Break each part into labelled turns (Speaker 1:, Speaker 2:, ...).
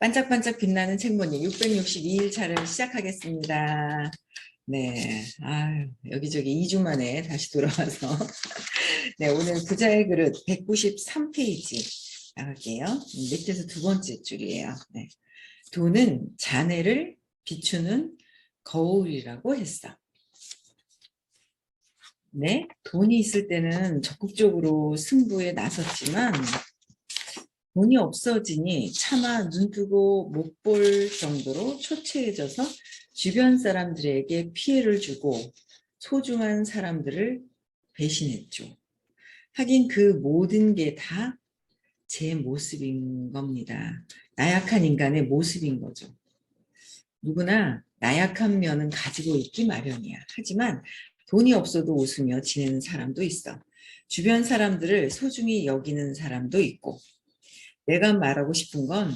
Speaker 1: 반짝반짝 빛나는 책모님 662일 차를 시작하겠습니다. 네, 아유, 여기저기 2주 만에 다시 돌아와서 네, 오늘 부자의 그릇 193페이지 나갈게요. 밑에서 두 번째 줄이에요. 네. 돈은 자네를 비추는 거울이라고 했어. 네, 돈이 있을 때는 적극적으로 승부에 나섰지만 돈이 없어지니 차마 눈뜨고 못 볼 정도로 초췌해져서 주변 사람들에게 피해를 주고 소중한 사람들을 배신했죠. 하긴 그 모든 게 다 제 모습인 겁니다. 나약한 인간의 모습인 거죠. 누구나 나약한 면은 가지고 있기 마련이야. 하지만 돈이 없어도 웃으며 지내는 사람도 있어. 주변 사람들을 소중히 여기는 사람도 있고. 내가 말하고 싶은 건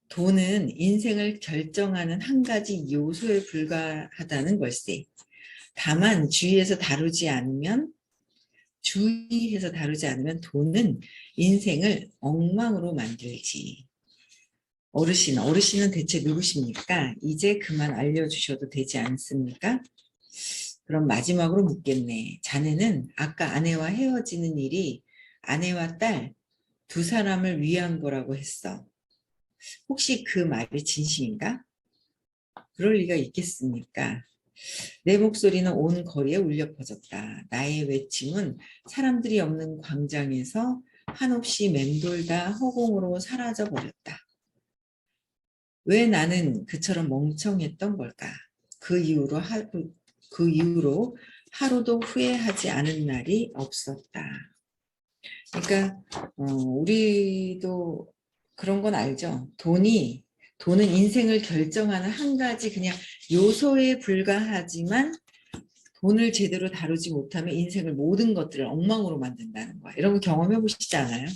Speaker 1: 돈은 인생을 결정하는 한 가지 요소에 불과하다는 걸세. 다만 주의해서 다루지 않으면 돈은 인생을 엉망으로 만들지. 어르신은 대체 누구십니까? 이제 그만 알려주셔도 되지 않습니까? 그럼 마지막으로 묻겠네. 자네는 아까 아내와 헤어지는 일이 아내와 딸 두 사람을 위한 거라고 했어. 혹시 그 말이 진심인가? 그럴 리가 있겠습니까? 내 목소리는 온 거리에 울려 퍼졌다. 나의 외침은 사람들이 없는 광장에서 한없이 맴돌다 허공으로 사라져 버렸다. 왜 나는 그처럼 멍청했던 걸까? 그 이후로 하루도 후회하지 않은 날이 없었다. 그러니까 우리도 그런 건 알죠. 돈은 인생을 결정하는 한 가지 그냥 요소에 불과하지만 돈을 제대로 다루지 못하면 인생을 모든 것들을 엉망으로 만든다는 거야. 이런 거 경험해 보시지 않아요?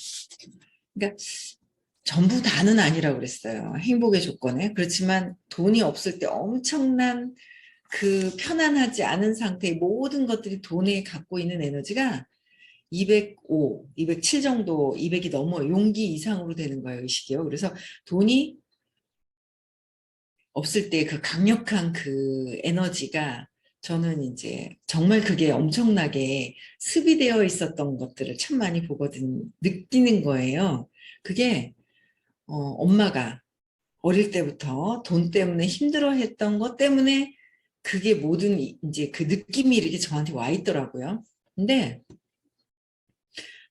Speaker 1: 그러니까 전부 다는 아니라고 그랬어요. 행복의 조건에. 그렇지만 돈이 없을 때 엄청난 그 편안하지 않은 상태의 모든 것들이 돈에 갖고 있는 에너지가 205, 207 정도, 200이 넘어요. 용기 이상으로 되는 거예요, 의식이요. 그래서 돈이 없을 때 그 강력한 그 에너지가 저는 이제 정말 그게 엄청나게 습이되어 있었던 것들을 참 많이 느끼는 거예요. 그게 엄마가 어릴 때부터 돈 때문에 힘들어했던 것 때문에 그게 모든 이제 그 느낌이 이렇게 저한테 와 있더라고요. 근데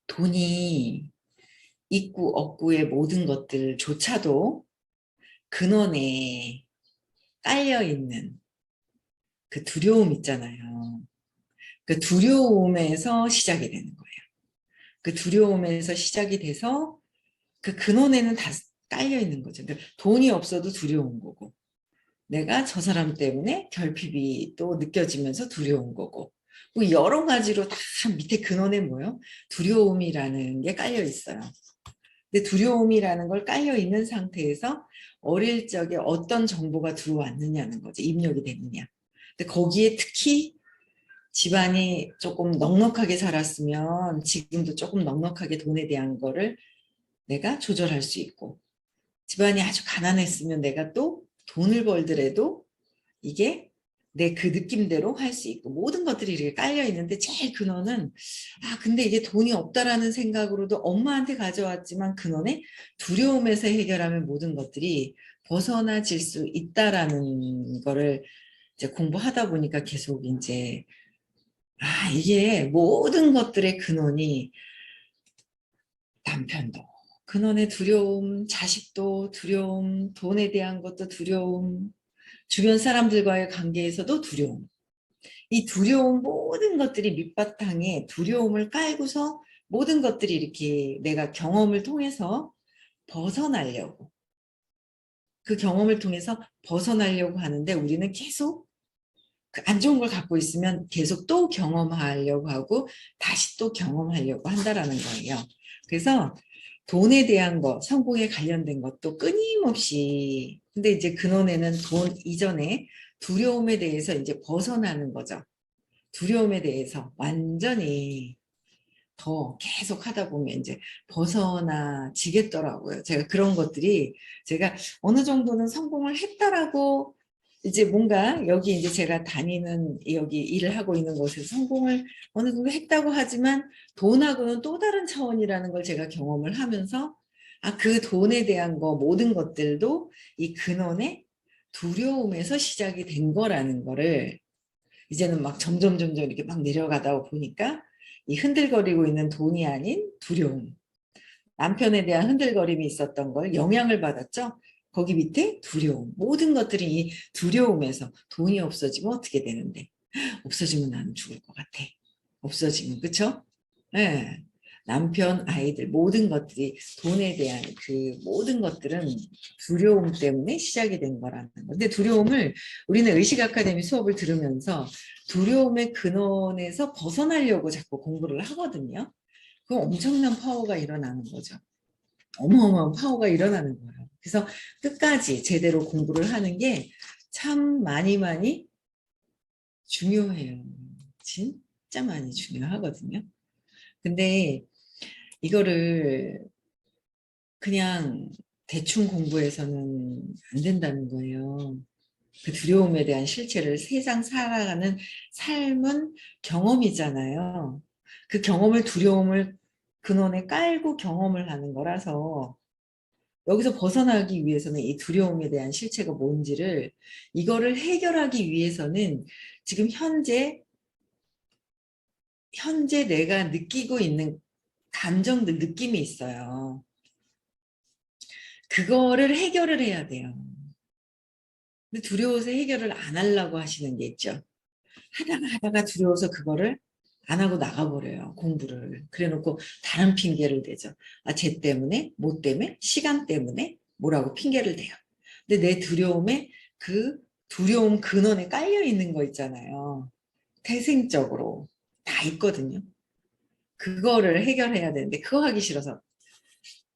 Speaker 1: 돈이 있고 없고의 모든 것들조차도 근원에 깔려있는 그 두려움 있잖아요. 그 두려움에서 시작이 되는 거예요. 그 두려움에서 시작이 돼서 그 근원에는 다 깔려있는 거죠. 그러니까 돈이 없어도 두려운 거고 내가 저 사람 때문에 결핍이 또 느껴지면서 두려운 거고 뭐 여러 가지로 다 밑에 근원에 뭐요? 두려움이라는 게 깔려 있어요. 근데 두려움이라는 걸 깔려 있는 상태에서 어릴 적에 어떤 정보가 들어왔느냐는 거죠. 입력이 됐느냐. 근데 거기에 특히 집안이 조금 넉넉하게 살았으면 지금도 조금 넉넉하게 돈에 대한 거를 내가 조절할 수 있고 집안이 아주 가난했으면 내가 또 돈을 벌더라도 이게 내 그 느낌대로 할 수 있고 모든 것들이 이렇게 깔려 있는데 제일 근원은 근데 이게 돈이 없다라는 생각으로도 엄마한테 가져왔지만 근원에 두려움에서 해결하면 모든 것들이 벗어나질 수 있다라는 거를 이제 공부하다 보니까 계속 이제 이게 모든 것들의 근원이 남편도 근원의 두려움, 자식도 두려움, 돈에 대한 것도 두려움, 주변 사람들과의 관계에서도 두려움. 이 두려움 모든 것들이 밑바탕에 두려움을 깔고서 모든 것들이 이렇게 내가 경험을 통해서 벗어나려고 그 경험을 통해서 벗어나려고 하는데 우리는 계속 그 안 좋은 걸 갖고 있으면 계속 또 경험하려고 하고 다시 또 경험하려고 한다라는 거예요. 그래서 돈에 대한 거, 성공에 관련된 것도 끊임없이 근데 이제 근원에는 돈 이전에 두려움에 대해서 이제 벗어나는 거죠. 두려움에 대해서 완전히 더 계속 하다 보면 이제 벗어나지겠더라고요. 제가 그런 것들이 제가 어느 정도는 성공을 했다라고 이제 뭔가 여기 이제 제가 다니는 여기 일을 하고 있는 곳에서 성공을 어느 정도 했다고 하지만 돈하고는 또 다른 차원이라는 걸 제가 경험을 하면서 그 돈에 대한 거 모든 것들도 이 근원의 두려움에서 시작이 된 거라는 거를 이제는 막 점점 이렇게 막 내려가다 보니까 이 흔들거리고 있는 돈이 아닌 두려움. 남편에 대한 흔들거림이 있었던 걸 영향을 받았죠. 거기 밑에 두려움. 모든 것들이 이 두려움에서 돈이 없어지면 어떻게 되는데. 없어지면 나는 죽을 것 같아. 없어지면, 그쵸? 네. 남편, 아이들, 모든 것들이 돈에 대한 그 모든 것들은 두려움 때문에 시작이 된 거라는 거. 근데 두려움을 우리는 의식 아카데미 수업을 들으면서 두려움의 근원에서 벗어나려고 자꾸 공부를 하거든요. 그럼 엄청난 파워가 일어나는 거죠. 어마어마한 파워가 일어나는 거예요. 그래서 끝까지 제대로 공부를 하는 게 참 많이 중요해요. 진짜 많이 중요하거든요. 근데 이거를 그냥 대충 공부해서는 안 된다는 거예요. 그 두려움에 대한 실체를 세상 살아가는 삶은 경험이잖아요. 그 경험을 두려움을 근원에 깔고 경험을 하는 거라서 여기서 벗어나기 위해서는 이 두려움에 대한 실체가 뭔지를 이거를 해결하기 위해서는 지금 현재 내가 느끼고 있는 감정들, 느낌이 있어요. 그거를 해결을 해야 돼요. 근데 두려워서 해결을 안 하려고 하시는 게 있죠. 하다가 두려워서 그거를 안 하고 나가버려요. 공부를. 그래놓고 다른 핑계를 대죠. 쟤 때문에, 뭐 때문에, 시간 때문에 뭐라고 핑계를 대요. 근데 내 두려움에 그 두려움 근원에 깔려 있는 거 있잖아요. 태생적으로 다 있거든요. 그거를 해결해야 되는데 그거 하기 싫어서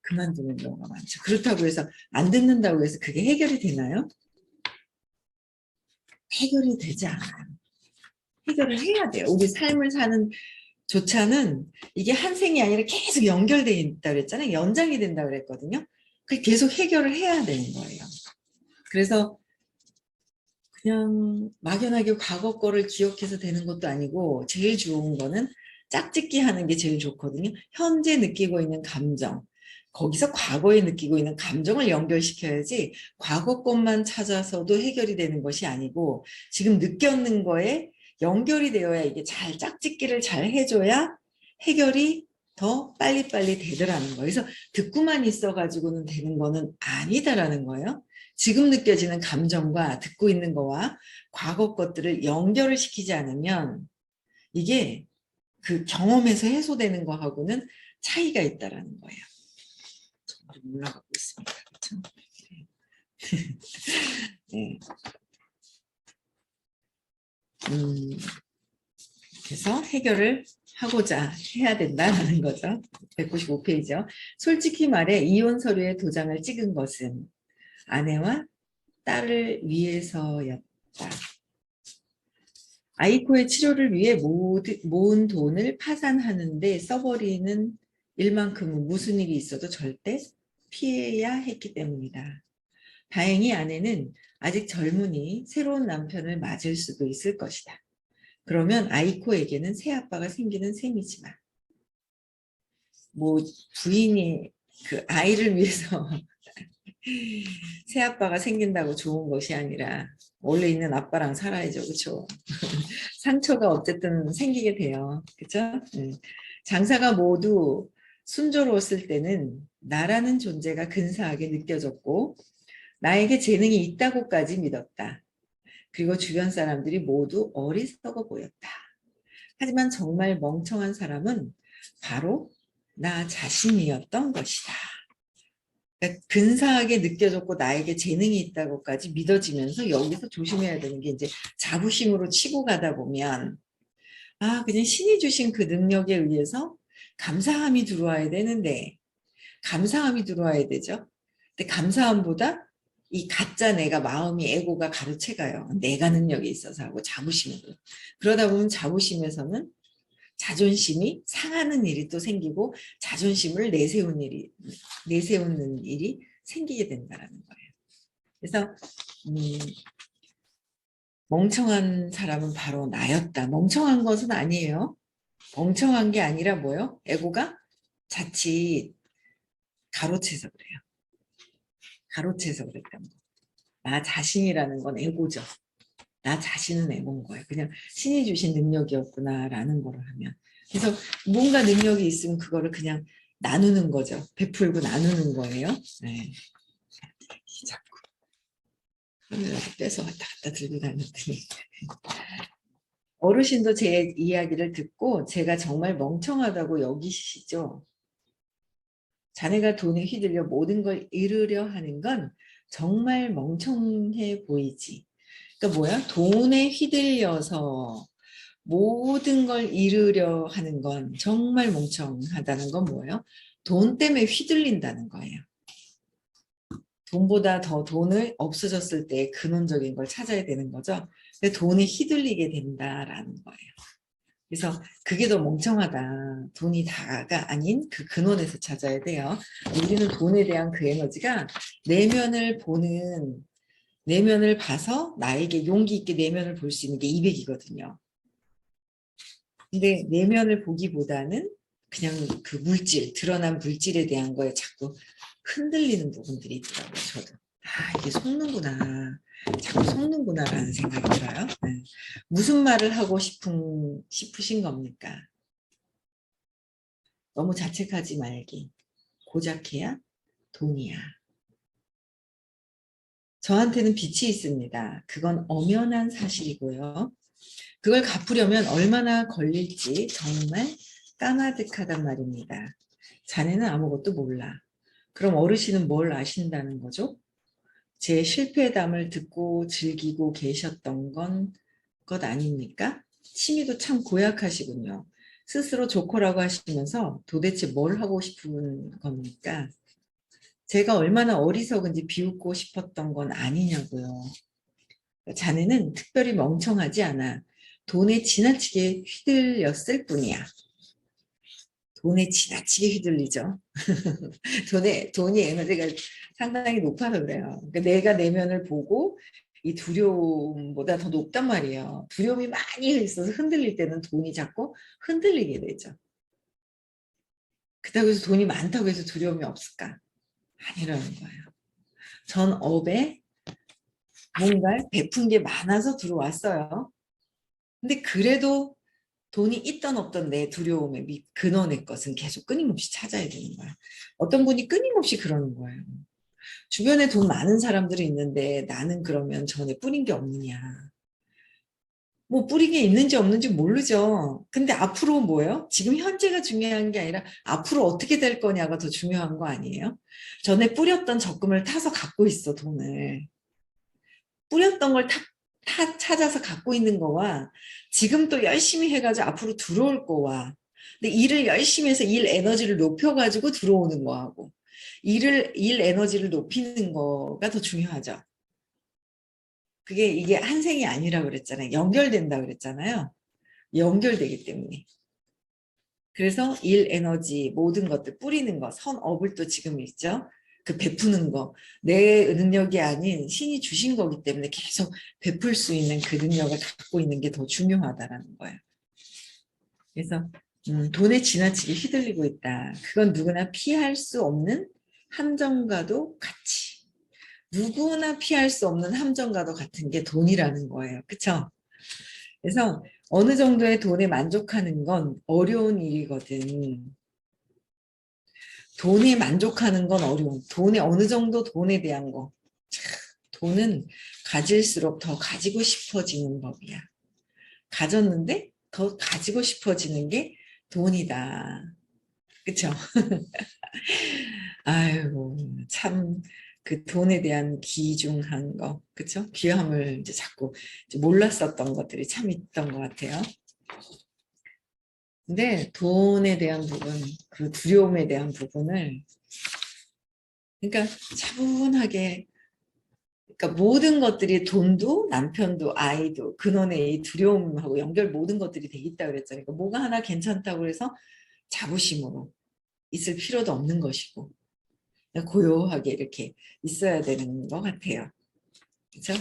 Speaker 1: 그만두는 경우가 많죠. 그렇다고 해서 안 듣는다고 해서 그게 해결이 되나요? 해결이 되지 않아요. 해결을 해야 돼요. 우리 삶을 사는 조차는 이게 한 생이 아니라 계속 연결되어 있다 그랬잖아요. 연장이 된다 그랬거든요. 그 계속 해결을 해야 되는 거예요. 그래서 그냥 막연하게 과거 거를 기억해서 되는 것도 아니고 제일 좋은 거는 짝짓기 하는 게 제일 좋거든요. 현재 느끼고 있는 감정. 거기서 과거에 느끼고 있는 감정을 연결시켜야지 과거 것만 찾아서도 해결이 되는 것이 아니고 지금 느꼈는 거에 연결이 되어야 이게 잘 짝짓기를 잘 해줘야 해결이 더 빨리빨리 되더라는 거예요. 그래서 듣고만 있어가지고는 되는 거는 아니다라는 거예요. 지금 느껴지는 감정과 듣고 있는 거와 과거 것들을 연결을 시키지 않으면 이게 그 경험에서 해소되는 거하고는 차이가 있다라는 거예요. 올라가고 있습니다. 그렇죠? 네. 그래서 해결을 하고자 해야 된다는 거죠. 195페이지요. 솔직히 말해 이혼 서류에 도장을 찍은 것은 아내와 딸을 위해서였다. 아이코의 치료를 위해 모은 돈을 파산하는데 써버리는 일만큼은 무슨 일이 있어도 절대 피해야 했기 때문이다. 다행히 아내는 아직 젊으니 새로운 남편을 맞을 수도 있을 것이다. 그러면 아이코에게는 새 아빠가 생기는 셈이지만 뭐 부인이 그 아이를 위해서 새 아빠가 생긴다고 좋은 것이 아니라 원래 있는 아빠랑 살아야죠. 그렇죠? 상처가 어쨌든 생기게 돼요. 그렇죠? 장사가 모두 순조로웠을 때는 나라는 존재가 근사하게 느껴졌고 나에게 재능이 있다고까지 믿었다. 그리고 주변 사람들이 모두 어리석어 보였다. 하지만 정말 멍청한 사람은 바로 나 자신이었던 것이다. 그러니까 근사하게 느껴졌고 나에게 재능이 있다고까지 믿어지면서 여기서 조심해야 되는 게 이제 자부심으로 치고 가다 보면 그냥 신이 주신 그 능력에 의해서 감사함이 들어와야 되는데 감사함이 들어와야 되죠. 근데 감사함보다 이 가짜 내가 마음이 에고가 가로채가요. 내가 능력이 있어서 하고 자부심으로. 그러다 보면 자부심에서는 자존심이 상하는 일이 또 생기고 자존심을 내세우는 일이 생기게 된다는 거예요. 그래서 멍청한 사람은 바로 나였다. 멍청한 것은 아니에요. 멍청한 게 아니라 뭐요? 에고가 자칫 가로채서 그래요. 가로채서 그랬던 거. 나 자신이라는 건 에고죠. 나 자신은 에고인 거예요. 그냥 신이 주신 능력이었구나라는 거를 하면. 그래서 뭔가 능력이 있으면 그거를 그냥 나누는 거죠. 베풀고 나누는 거예요. 네. 자꾸 카메라를 빼서 왔다 갔다 들고 다녔더니 어르신도 제 이야기를 듣고 제가 정말 멍청하다고 여기시죠. 자네가 돈에 휘둘려 모든 걸 이루려 하는 건 정말 멍청해 보이지. 그러니까 뭐야? 돈에 휘둘려서 모든 걸 이루려 하는 건 정말 멍청하다는 건 뭐예요? 돈 때문에 휘둘린다는 거예요. 돈보다 더 돈을 없어졌을 때 근원적인 걸 찾아야 되는 거죠. 근데 돈에 휘둘리게 된다라는 거예요. 그래서 그게 더 멍청하다. 돈이 다가 아닌 그 근원에서 찾아야 돼요. 우리는 돈에 대한 그 에너지가 내면을 봐서 나에게 용기 있게 내면을 볼 수 있는 게 200이거든요. 근데 내면을 보기보다는 그냥 그 물질, 드러난 물질에 대한 거에 자꾸 흔들리는 부분들이 있더라고요. 저도. 이게 속는구나. 자꾸 속는구나라는 생각이 들어요. 네. 무슨 말을 하고 싶으신 겁니까? 너무 자책하지 말기. 고작해야 돈이야. 저한테는 빚이 있습니다. 그건 엄연한 사실이고요. 그걸 갚으려면 얼마나 걸릴지 정말 까마득하단 말입니다. 자네는 아무것도 몰라. 그럼 어르신은 뭘 아신다는 거죠? 제 실패담을 듣고 즐기고 계셨던 것 아닙니까? 취미도 참 고약하시군요. 스스로 조커라고 하시면서 도대체 뭘 하고 싶은 겁니까? 제가 얼마나 어리석은지 비웃고 싶었던 건 아니냐고요. 자네는 특별히 멍청하지 않아. 돈에 지나치게 휘둘렸을 뿐이야. 돈에 지나치게 휘둘리죠. 돈이 에너지가 상당히 높아서 그래요. 그러니까 내가 내면을 보고 이 두려움보다 더 높단 말이에요. 두려움이 많이 있어서 흔들릴 때는 돈이 자꾸 흔들리게 되죠. 그렇다고 해서 돈이 많다고 해서 두려움이 없을까? 아니라는 거예요. 전 업에 뭔가 베푼 게 많아서 들어왔어요. 근데 그래도 돈이 있던 없던 내 두려움의 근원의 것은 계속 끊임없이 찾아야 되는 거야. 어떤 분이 끊임없이 그러는 거예요. 주변에 돈 많은 사람들이 있는데 나는 그러면 전에 뿌린 게 없느냐. 뭐 뿌린 게 있는지 없는지 모르죠. 근데 앞으로 뭐예요? 지금 현재가 중요한 게 아니라 앞으로 어떻게 될 거냐가 더 중요한 거 아니에요? 전에 뿌렸던 적금을 타서 갖고 있어, 돈을. 뿌렸던 걸 찾아서 갖고 있는 거와 지금 또 열심히 해가지고 앞으로 들어올 거와 근데 일을 열심히 해서 일 에너지를 높여가지고 들어오는 거하고 일 에너지를 높이는 거가 더 중요하죠. 이게 한 생이 아니라고 그랬잖아요. 연결된다 그랬잖아요. 연결되기 때문에. 그래서 일 에너지 모든 것들 뿌리는 거 선업을 또 지금 있죠. 그 베푸는 거 내 능력이 아닌 신이 주신 거기 때문에 계속 베풀 수 있는 그 능력을 갖고 있는 게 더 중요하다라는 거예요. 그래서 돈에 지나치게 휘둘리고 있다. 그건 누구나 피할 수 없는 함정과도 같이 누구나 피할 수 없는 함정과도 같은 게 돈이라는 거예요. 그렇죠? 그래서 어느 정도의 돈에 만족하는 건 어려운 일이거든. 돈에 만족하는 건 어려운. 돈에 어느 정도 돈에 대한 거. 돈은 가질수록 더 가지고 싶어지는 법이야. 가졌는데 더 가지고 싶어지는 게 돈이다. 그쵸? 아이고, 참, 그 돈에 대한 귀중한 거, 그쵸? 귀함을 이제 자꾸 이제 몰랐었던 것들이 참 있던 것 같아요. 근데 돈에 대한 부분, 그 두려움에 대한 부분을, 그러니까 차분하게 그러니까 모든 것들이 돈도 남편도 아이도 근원의 이 두려움하고 연결 모든 것들이 돼 있다고 그랬잖아요. 그러니까 뭐가 하나 괜찮다고 해서 자부심으로 있을 필요도 없는 것이고 고요하게 이렇게 있어야 되는 것 같아요. 그렇죠?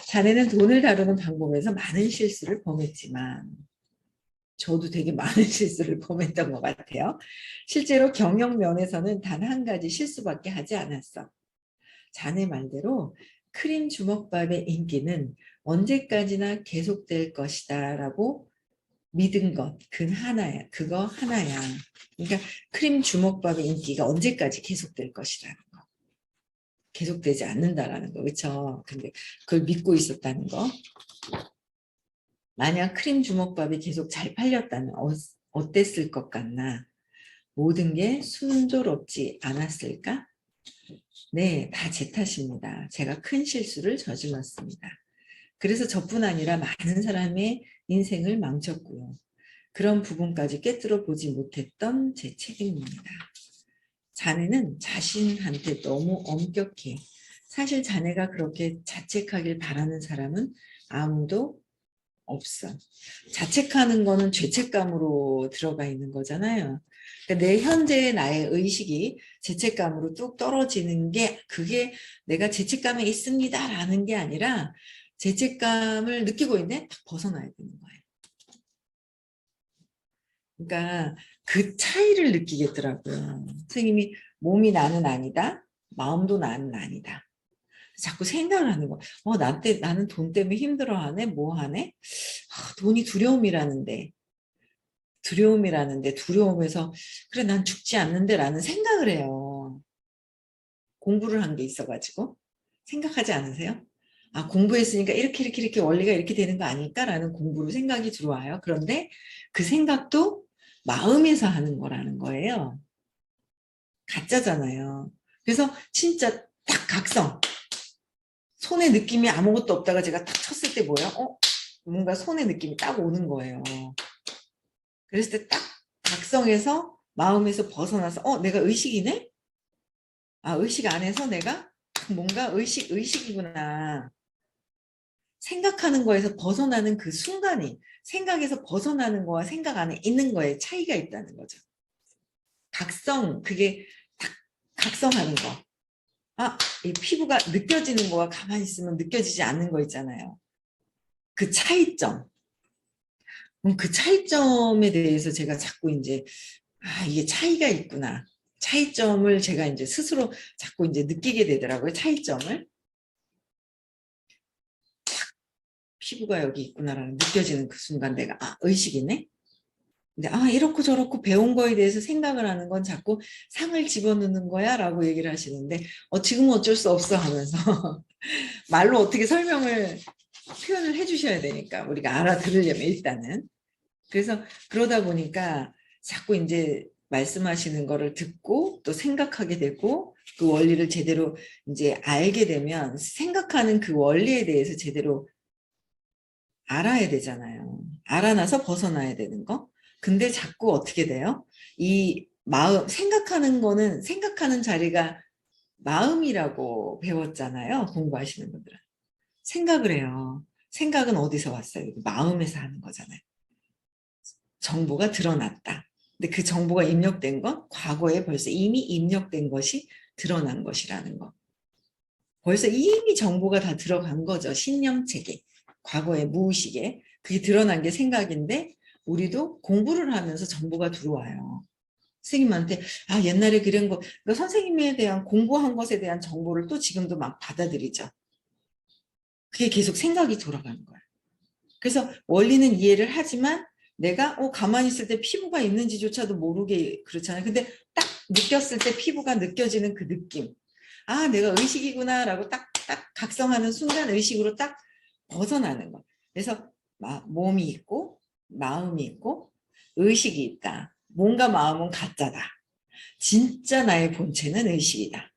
Speaker 1: 자네는 돈을 다루는 방법에서 많은 실수를 범했지만 저도 되게 많은 실수를 범했던 것 같아요. 실제로 경영 면에서는 단 한 가지 실수밖에 하지 않았어. 자네 말대로 크림 주먹밥의 인기는 언제까지나 계속될 것이다 라고 믿은 것, 그거 하나야. 그러니까 크림 주먹밥의 인기가 언제까지 계속될 것이라는 거. 계속되지 않는다라는 거, 그렇죠? 근데 그걸 믿고 있었다는 거. 만약 크림 주먹밥이 계속 잘 팔렸다면 어땠을 것 같나? 모든 게 순조롭지 않았을까? 네, 다 제 탓입니다. 제가 큰 실수를 저질렀습니다. 그래서 저뿐 아니라 많은 사람의 인생을 망쳤고요. 그런 부분까지 꿰뚫어 보지 못했던 제 책임입니다. 자네는 자신한테 너무 엄격해. 사실 자네가 그렇게 자책하길 바라는 사람은 아무도 없어. 자책하는 거는 죄책감으로 들어가 있는 거잖아요. 그러니까 내 현재의 나의 의식이 죄책감으로 뚝 떨어지는 게 그게 내가 죄책감에 있습니다라는 게 아니라 죄책감을 느끼고 있는데 딱 벗어나야 되는 거예요. 그러니까 그 차이를 느끼겠더라고요. 선생님이 몸이 나는 아니다. 마음도 나는 아니다. 자꾸 생각을 하는 거. 나는 돈 때문에 힘들어하네? 뭐 하네? 돈이 두려움이라는데 두려움에서 그래 난 죽지 않는데 라는 생각을 해요. 공부를 한 게 있어가지고 생각하지 않으세요? 아, 공부했으니까 이렇게 원리가 이렇게 되는 거 아닐까라는 공부로 생각이 들어와요. 그런데 그 생각도 마음에서 하는 거라는 거예요. 가짜잖아요. 그래서 진짜 딱 각성. 손의 느낌이 아무것도 없다가 제가 딱 쳤을 때 뭐예요? 뭔가 손의 느낌이 딱 오는 거예요. 그랬을 때 딱 각성해서 마음에서 벗어나서 내가 의식이네? 아, 의식 안에서 내가 뭔가 의식이구나. 생각하는 거에서 벗어나는 그 순간이 생각에서 벗어나는 거와 생각 안에 있는 거에 차이가 있다는 거죠. 그게 딱 각성하는 거. 이 피부가 느껴지는 거와 가만히 있으면 느껴지지 않는 거 있잖아요. 그 차이점. 그 차이점에 대해서 제가 자꾸 이제 이게 차이가 있구나. 차이점을 제가 이제 스스로 자꾸 이제 느끼게 되더라고요. 차이점을. 피부가 여기 있구나라는 느껴지는 그 순간 내가 의식이네. 근데 이렇고 저렇고 배운 거에 대해서 생각을 하는 건 자꾸 상을 집어넣는 거야 라고 얘기를 하시는데 지금은 어쩔 수 없어 하면서 말로 어떻게 표현을 해주셔야 되니까 우리가 알아들으려면 일단은. 그래서 그러다 보니까 자꾸 이제 말씀하시는 거를 듣고 또 생각하게 되고 그 원리를 제대로 이제 알게 되면 생각하는 그 원리에 대해서 제대로 알아야 되잖아요. 알아놔서 벗어나야 되는 거. 근데 자꾸 어떻게 돼요? 이 마음, 생각하는 거는 생각하는 자리가 마음이라고 배웠잖아요. 공부하시는 분들은. 생각을 해요. 생각은 어디서 왔어요? 마음에서 하는 거잖아요. 정보가 드러났다. 근데 그 정보가 입력된 건 과거에 벌써 이미 입력된 것이 드러난 것이라는 거. 벌써 이미 정보가 다 들어간 거죠. 신념체계, 과거의 무의식에. 그게 드러난 게 생각인데 우리도 공부를 하면서 정보가 들어와요. 선생님한테 옛날에 그런 거 그러니까 선생님에 대한 공부한 것에 대한 정보를 또 지금도 막 받아들이죠. 그게 계속 생각이 돌아가는 거예요. 그래서 원리는 이해를 하지만 내가 가만히 있을 때 피부가 있는지조차도 모르게 그렇잖아요. 근데 딱 느꼈을 때 피부가 느껴지는 그 느낌. 내가 의식이구나 라고 딱 각성하는 순간 의식으로 딱 벗어나는 거. 그래서 몸이 있고 마음이 있고 의식이 있다. 몸과 마음은 가짜다. 진짜 나의 본체는 의식이다.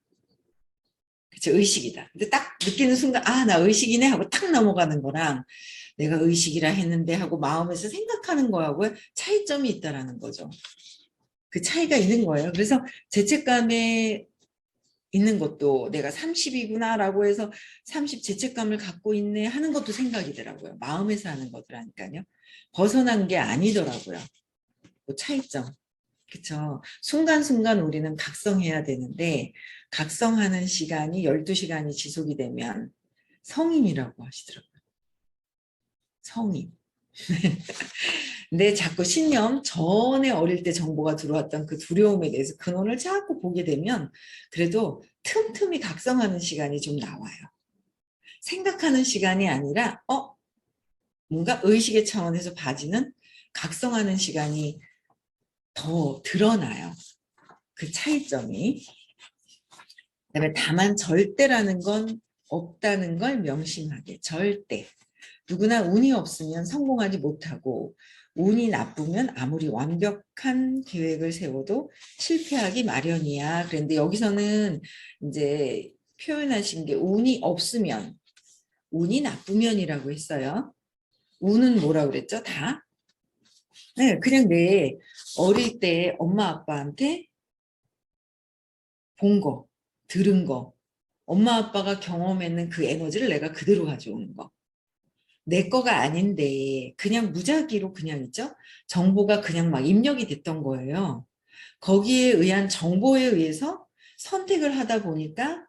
Speaker 1: 그쵸? 의식이다. 근데 딱 느끼는 순간 나 의식이네 하고 탁 넘어가는 거랑 내가 의식이라 했는데 하고 마음에서 생각하는 거하고 차이점이 있다라는 거죠. 그 차이가 있는 거예요. 그래서 죄책감에 있는 것도 내가 30이구나라고 해서 30 죄책감을 갖고 있네 하는 것도 생각이더라고요. 마음에서 하는 거더라니까요. 벗어난 게 아니더라고요. 그 차이점. 그쵸. 순간순간 우리는 각성해야 되는데 각성하는 시간이 12시간이 지속이 되면 성인이라고 하시더라고요. 성인. 근데 자꾸 신념 전에 어릴 때 정보가 들어왔던 그 두려움에 대해서 근원을 자꾸 보게 되면 그래도 틈틈이 각성하는 시간이 좀 나와요. 생각하는 시간이 아니라 뭔가 의식의 차원에서 봐지는 각성하는 시간이 더 드러나요. 그 차이점이. 그다음에 다만 절대라는 건 없다는 걸 명심하게. 절대. 누구나 운이 없으면 성공하지 못하고 운이 나쁘면 아무리 완벽한 계획을 세워도 실패하기 마련이야. 그런데 여기서는 이제 표현하신 게 운이 없으면, 운이 나쁘면이라고 했어요. 운은 뭐라고 그랬죠? 다? 네, 그냥 내 어릴 때 엄마 아빠한테 본 거, 들은 거, 엄마 아빠가 경험했는 그 에너지를 내가 그대로 가져오는 거. 내 거가 아닌데 그냥 무작위로 그냥 있죠. 정보가 그냥 막 입력이 됐던 거예요. 거기에 의한 정보에 의해서 선택을 하다 보니까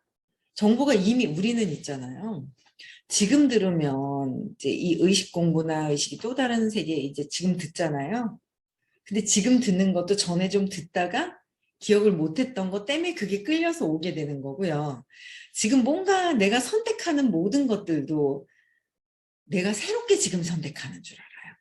Speaker 1: 정보가 이미 우리는 있잖아요. 지금 들으면 이제 이 의식 공부나 의식이 또 다른 세계 이제 지금 듣잖아요. 근데 지금 듣는 것도 전에 좀 듣다가 기억을 못했던 것 때문에 그게 끌려서 오게 되는 거고요. 지금 뭔가 내가 선택하는 모든 것들도 내가 새롭게 지금 선택하는 줄 알아요.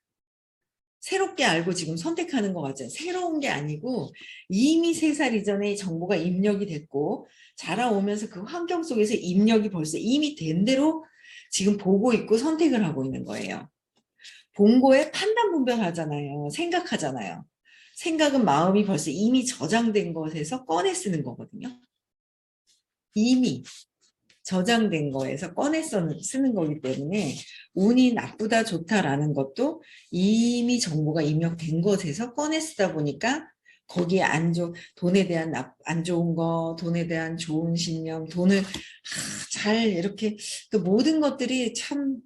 Speaker 1: 새롭게 알고 지금 선택하는 것 같아요. 새로운 게 아니고 이미 3살 이전에 정보가 입력이 됐고 자라오면서 그 환경 속에서 입력이 벌써 이미 된 대로 지금 보고 있고 선택을 하고 있는 거예요. 본 거에 판단 분별하잖아요. 생각하잖아요. 생각은 마음이 벌써 이미 저장된 것에서 꺼내 쓰는 거거든요. 이미. 저장된 거에서 꺼내 쓰는 거기 때문에 운이 나쁘다 좋다라는 것도 이미 정보가 입력된 것에서 꺼내 쓰다 보니까 거기에 돈에 대한 안 좋은 거, 돈에 대한 좋은 신념, 돈을 잘 이렇게 그 모든 것들이 참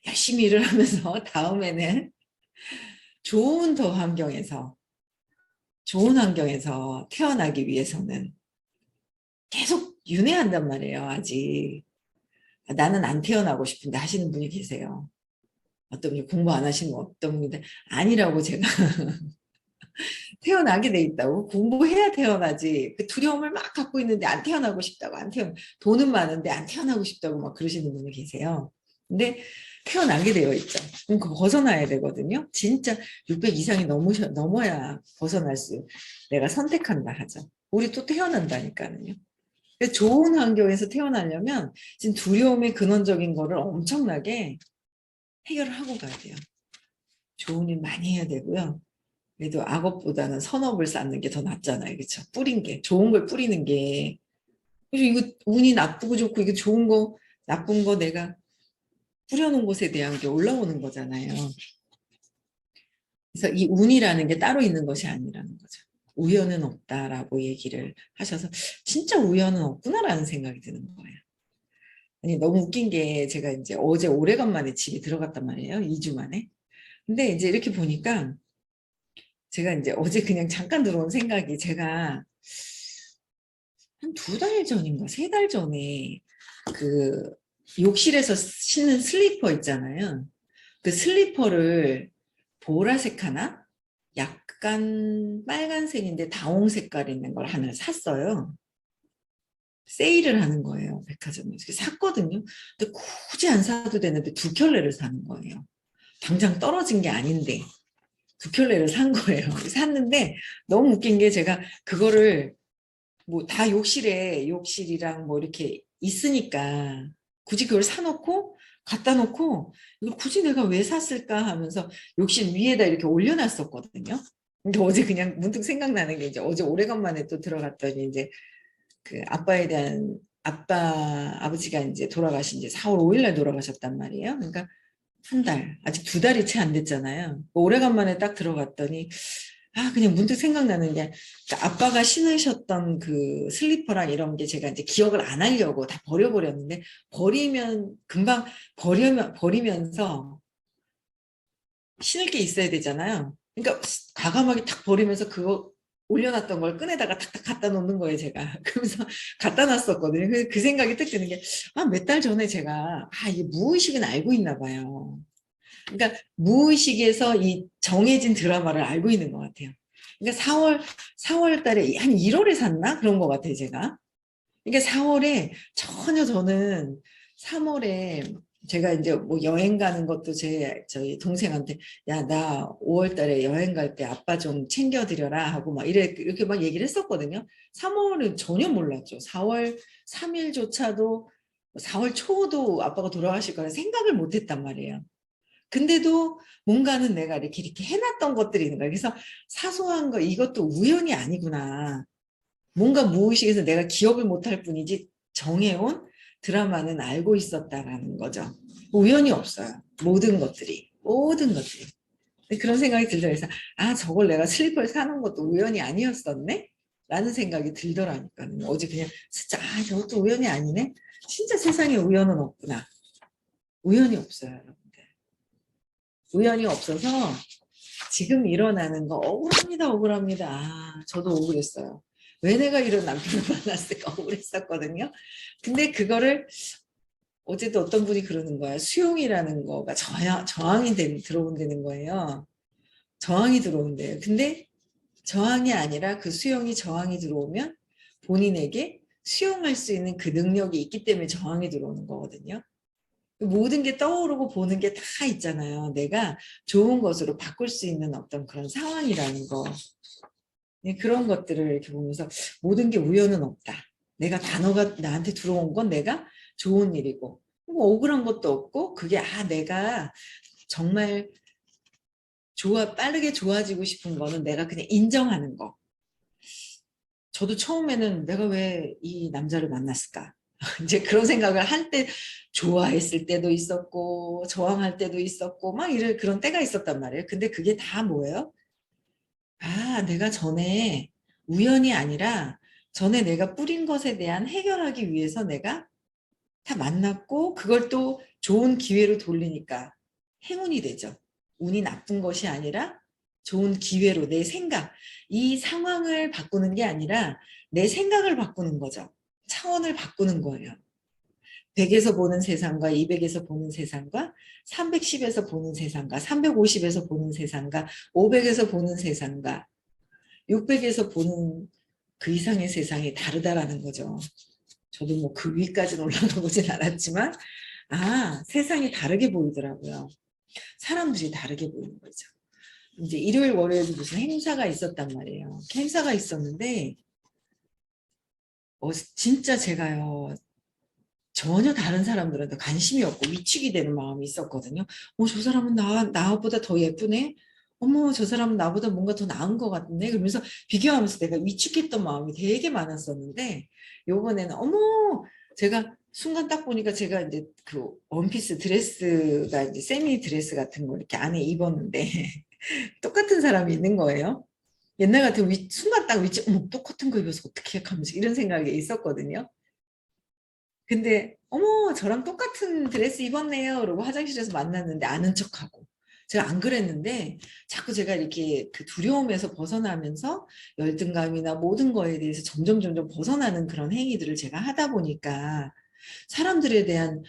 Speaker 1: 열심히 일을 하면서 다음에는 좋은 좋은 환경에서 태어나기 위해서는 계속 윤회한단 말이에요, 아직. 나는 안 태어나고 싶은데 하시는 분이 계세요. 어떤 분이 공부 안 하시는 어떤 분인데 아니라고 제가 태어나게 돼 있다고 공부해야 태어나지 그 두려움을 막 갖고 있는데 안 태어나고 싶다고 돈은 많은데 안 태어나고 싶다고 막 그러시는 분이 계세요. 근데 태어나게 되어 있죠. 그럼 그 벗어나야 되거든요. 진짜 600 이상이 넘어야 벗어날 수 내가 선택한다 하죠. 우리 또 태어난다니까요. 좋은 환경에서 태어나려면 지금 두려움의 근원적인 거를 엄청나게 해결을 하고 가야 돼요. 좋은 일 많이 해야 되고요. 그래도 악업보다는 선업을 쌓는 게 더 낫잖아요. 그렇죠? 뿌린 게 좋은 걸 뿌리는 게 그리고 이거 운이 나쁘고 좋고 이거 좋은 거 나쁜 거 내가 뿌려놓은 곳에 대한 게 올라오는 거잖아요. 그래서 이 운이라는 게 따로 있는 것이 아니라는 거죠. 우연은 없다라고 얘기를 하셔서 진짜 우연은 없구나라는 생각이 드는 거예요. 아니 너무 웃긴 게 제가 이제 어제 오래간만에 집에 들어갔단 말이에요. 2주 만에. 근데 이제 이렇게 보니까 제가 이제 어제 그냥 잠깐 들어온 생각이 제가 한 2달 전인가 3달 전에 그 욕실에서 신는 슬리퍼 있잖아요. 그 슬리퍼를 보라색 하나? 약간 빨간색인데 다홍 색깔 있는 걸 하나 샀어요. 세일을 하는 거예요. 백화점에서. 샀거든요. 근데 굳이 안 사도 되는데 2켤레를 사는 거예요. 당장 떨어진 게 아닌데 2켤레를 산 거예요. 샀는데 너무 웃긴 게 제가 그거를 뭐 다 욕실이랑 뭐 이렇게 있으니까 굳이 그걸 사놓고 갖다 놓고 이걸 굳이 내가 왜 샀을까 하면서 욕실 위에다 이렇게 올려놨었거든요. 근데 어제 그냥 문득 생각나는 게 이제 어제 오래간만에 또 들어갔더니 이제 그 아버지가 이제 돌아가신 이제 4월 5일 날 돌아가셨단 말이에요. 그러니까 한 달, 아직 2달이 채 안 됐잖아요. 오래간만에 딱 들어갔더니 그냥 문득 생각나는 게 그러니까 아빠가 신으셨던 그 슬리퍼랑 이런 게 제가 이제 기억을 안 하려고 다 버려버렸는데 버리면 금방 버리면서 신을 게 있어야 되잖아요. 그러니까 과감하게 탁 버리면서 그거 올려놨던 걸 끈에다가 탁탁 갖다 놓는 거예요, 제가. 그러면서 갖다 놨었거든요. 그 생각이 딱 드는 게, 몇 달 전에 제가, 이게 무의식은 알고 있나 봐요. 그러니까 무의식에서 이 정해진 드라마를 알고 있는 것 같아요. 그러니까 4월 달에 한 1월에 샀나? 그런 것 같아요, 제가. 그러니까 4월에 전혀 저는 3월에 제가 이제 뭐 여행 가는 것도 저희 동생한테 야, 나 5월 달에 여행 갈 때 아빠 좀 챙겨드려라 하고 막 이렇게 막 얘기를 했었거든요. 3월은 전혀 몰랐죠. 4월 3일조차도 4월 초도 아빠가 돌아가실 거라 생각을 못 했단 말이에요. 근데도 뭔가는 내가 이렇게 해놨던 것들이 있는 거야. 그래서 사소한 거 이것도 우연이 아니구나. 뭔가 무의식에서 내가 기억을 못할 뿐이지 정해온 드라마는 알고 있었다라는 거죠. 우연이 없어요. 모든 것들이. 그런 생각이 들더라고요. 저걸 내가 슬리퍼를 사는 것도 우연이 아니었었네? 라는 생각이 들더라니까요. 어제 그냥 진짜 저것도 우연이 아니네? 진짜 세상에 우연은 없구나. 우연이 없어요, 여러분들. 우연이 없어서 지금 일어나는 거 억울합니다, 억울합니다. 저도 억울했어요. 왜 내가 이런 남편을 만났을까 억울했었거든요. 근데 그거를 어제도 어떤 분이 그러는 거야. 수용이라는 거가 저항이 들어온다는 거예요. 저항이 들어온대요. 근데 저항이 아니라 그 수용이 저항이 들어오면 본인에게 수용할 수 있는 그 능력이 있기 때문에 저항이 들어오는 거거든요. 모든 게 떠오르고 보는 게 다 있잖아요. 내가 좋은 것으로 바꿀 수 있는 어떤 그런 상황이라는 거. 그런 것들을 이렇게 보면서 모든 게 우연은 없다. 내가 단어가 나한테 들어온 건 내가 좋은 일이고 뭐 억울한 것도 없고 그게 내가 정말 빠르게 좋아지고 싶은 거는 내가 그냥 인정하는 거. 저도 처음에는 내가 왜 이 남자를 만났을까? 이제 그런 생각을 할 때 좋아했을 때도 있었고 저항할 때도 있었고 막 이런 그런 때가 있었단 말이에요. 근데 그게 다 뭐예요? 내가 전에 우연이 아니라 전에 내가 뿌린 것에 대한 해결하기 위해서 내가 다 만났고 그걸 또 좋은 기회로 돌리니까 행운이 되죠. 운이 나쁜 것이 아니라 좋은 기회로 내 생각, 이 상황을 바꾸는 게 아니라 내 생각을 바꾸는 거죠. 차원을 바꾸는 거예요. 100에서 보는 세상과 200에서 보는 세상과 310에서 보는 세상과 350에서 보는 세상과 500에서 보는 세상과 600에서 보는 그 이상의 세상이 다르다라는 거죠. 저도 뭐 그 위까지는 올라가 보진 않았지만 세상이 다르게 보이더라고요. 사람들이 다르게 보이는 거죠. 이제 일요일 월요일도 무슨 행사가 있었단 말이에요. 행사가 있었는데 진짜 제가요 전혀 다른 사람들한테 관심이 없고 위축이 되는 마음이 있었거든요. 저 사람은 나보다 더 예쁘네? 어머, 저 사람은 나보다 뭔가 더 나은 것 같네? 그러면서 비교하면서 내가 위축했던 마음이 되게 많았었는데, 요번에는, 제가 순간 딱 보니까 제가 이제 그 원피스 드레스가 이제 세미 드레스 같은 거 이렇게 안에 입었는데, 똑같은 사람이 있는 거예요. 옛날 같은 순간 딱 똑같은 거 입어서 어떻게 하면서 이런 생각이 있었거든요. 근데 저랑 똑같은 드레스 입었네요. 그러고 화장실에서 만났는데 아는 척하고. 제가 안 그랬는데 자꾸 제가 이렇게 그 두려움에서 벗어나면서 열등감이나 모든 거에 대해서 점점 벗어나는 그런 행위들을 제가 하다 보니까 사람들에 대한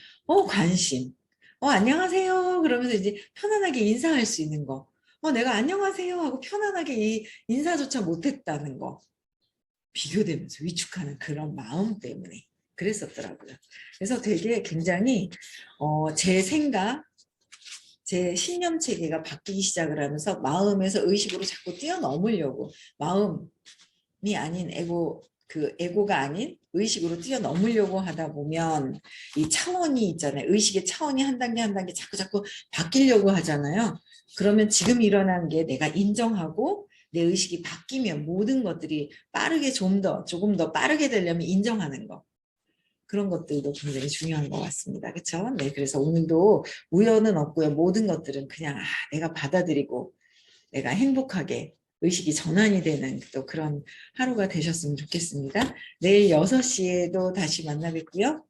Speaker 1: 관심, 안녕하세요. 그러면서 이제 편안하게 인사할 수 있는 거. 내가 안녕하세요 하고 편안하게 이 인사조차 못했다는 거. 비교되면서 위축하는 그런 마음 때문에 그랬었더라고요. 그래서 되게 굉장히 제 생각, 제 신념 체계가 바뀌기 시작을 하면서 마음에서 의식으로 자꾸 뛰어넘으려고 마음이 아닌 에고가 아닌 의식으로 뛰어넘으려고 하다 보면 이 차원이 있잖아요. 의식의 차원이 한 단계 한 단계 자꾸 바뀌려고 하잖아요. 그러면 지금 일어난 게 내가 인정하고 내 의식이 바뀌면 모든 것들이 빠르게 조금 더 빠르게 되려면 인정하는 거. 그런 것들도 굉장히 중요한 것 같습니다. 그렇죠? 네, 그래서 오늘도 우연은 없고요. 모든 것들은 그냥 내가 받아들이고 내가 행복하게 의식이 전환이 되는 또 그런 하루가 되셨으면 좋겠습니다. 내일 6시에도 다시 만나 뵙고요.